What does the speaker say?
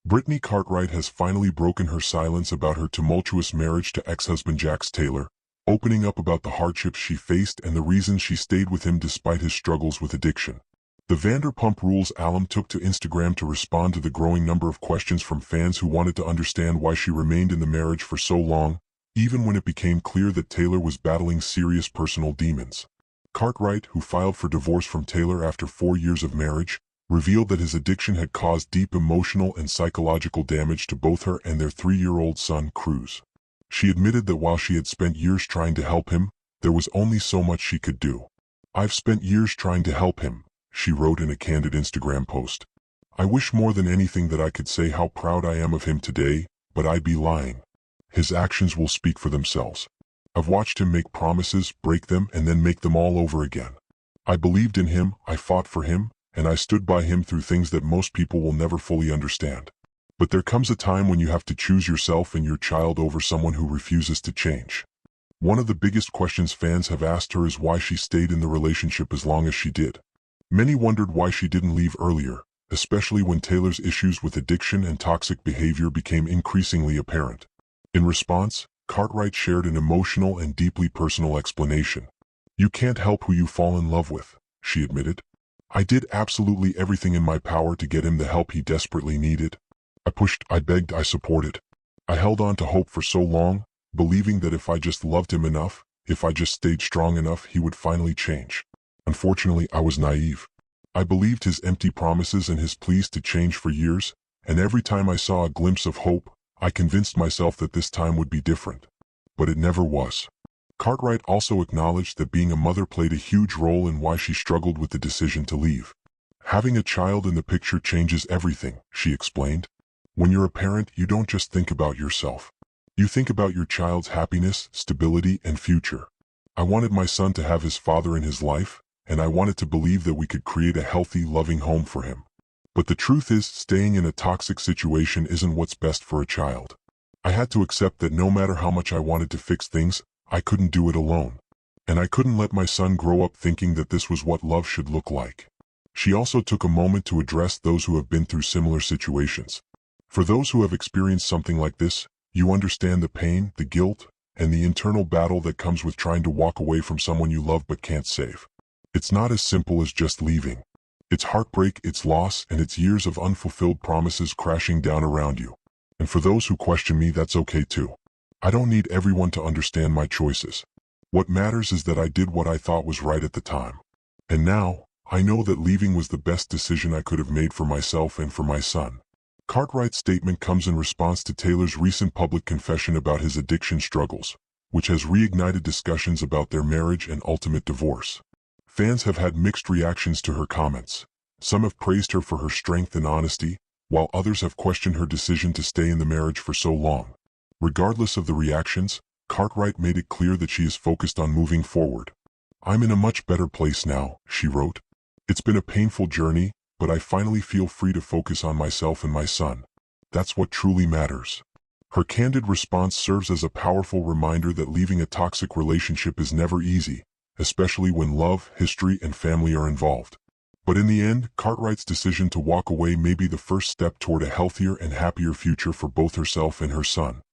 Brittany Cartwright has finally broken her silence about her tumultuous marriage to ex-husband Jax Taylor, opening up about the hardships she faced and the reasons she stayed with him despite his struggles with addiction. The Vanderpump Rules alum took to Instagram to respond to the growing number of questions from fans who wanted to understand why she remained in the marriage for so long, even when it became clear that Taylor was battling serious personal demons. Cartwright, who filed for divorce from Taylor after 4 years of marriage, revealed that his addiction had caused deep emotional and psychological damage to both her and their 3-year-old son, Cruz. She admitted that while she had spent years trying to help him, there was only so much she could do. "I've spent years trying to help him," she wrote in a candid Instagram post. "I wish more than anything that I could say how proud I am of him today, but I'd be lying. His actions will speak for themselves. I've watched him make promises, break them, and then make them all over again. I believed in him, I fought for him, and I stood by him through things that most people will never fully understand. But there comes a time when you have to choose yourself and your child over someone who refuses to change." One of the biggest questions fans have asked her is why she stayed in the relationship as long as she did. Many wondered why she didn't leave earlier, especially when Taylor's issues with addiction and toxic behavior became increasingly apparent. In response, Cartwright shared an emotional and deeply personal explanation. "You can't help who you fall in love with," she admitted. "I did absolutely everything in my power to get him the help he desperately needed. I pushed, I begged, I supported. I held on to hope for so long, believing that if I just loved him enough, if I just stayed strong enough, he would finally change. Unfortunately, I was naive. I believed his empty promises and his pleas to change for years, and every time I saw a glimpse of hope, I convinced myself that this time would be different. But it never was." Cartwright also acknowledged that being a mother played a huge role in why she struggled with the decision to leave. "Having a child in the picture changes everything," she explained. "When you're a parent, you don't just think about yourself. You think about your child's happiness, stability, and future. I wanted my son to have his father in his life, and I wanted to believe that we could create a healthy, loving home for him. But the truth is, staying in a toxic situation isn't what's best for a child. I had to accept that no matter how much I wanted to fix things, I couldn't do it alone. And I couldn't let my son grow up thinking that this was what love should look like." She also took a moment to address those who have been through similar situations. "For those who have experienced something like this, you understand the pain, the guilt, and the internal battle that comes with trying to walk away from someone you love but can't save. It's not as simple as just leaving. It's heartbreak, it's loss, and it's years of unfulfilled promises crashing down around you. And for those who question me, that's okay too. I don't need everyone to understand my choices. What matters is that I did what I thought was right at the time. And now, I know that leaving was the best decision I could have made for myself and for my son." Cartwright's statement comes in response to Taylor's recent public confession about his addiction struggles, which has reignited discussions about their marriage and ultimate divorce. Fans have had mixed reactions to her comments. Some have praised her for her strength and honesty, while others have questioned her decision to stay in the marriage for so long. Regardless of the reactions, Cartwright made it clear that she is focused on moving forward. "I'm in a much better place now," she wrote. "It's been a painful journey, but I finally feel free to focus on myself and my son. That's what truly matters." Her candid response serves as a powerful reminder that leaving a toxic relationship is never easy, especially when love, history, and family are involved. But in the end, Cartwright's decision to walk away may be the first step toward a healthier and happier future for both herself and her son.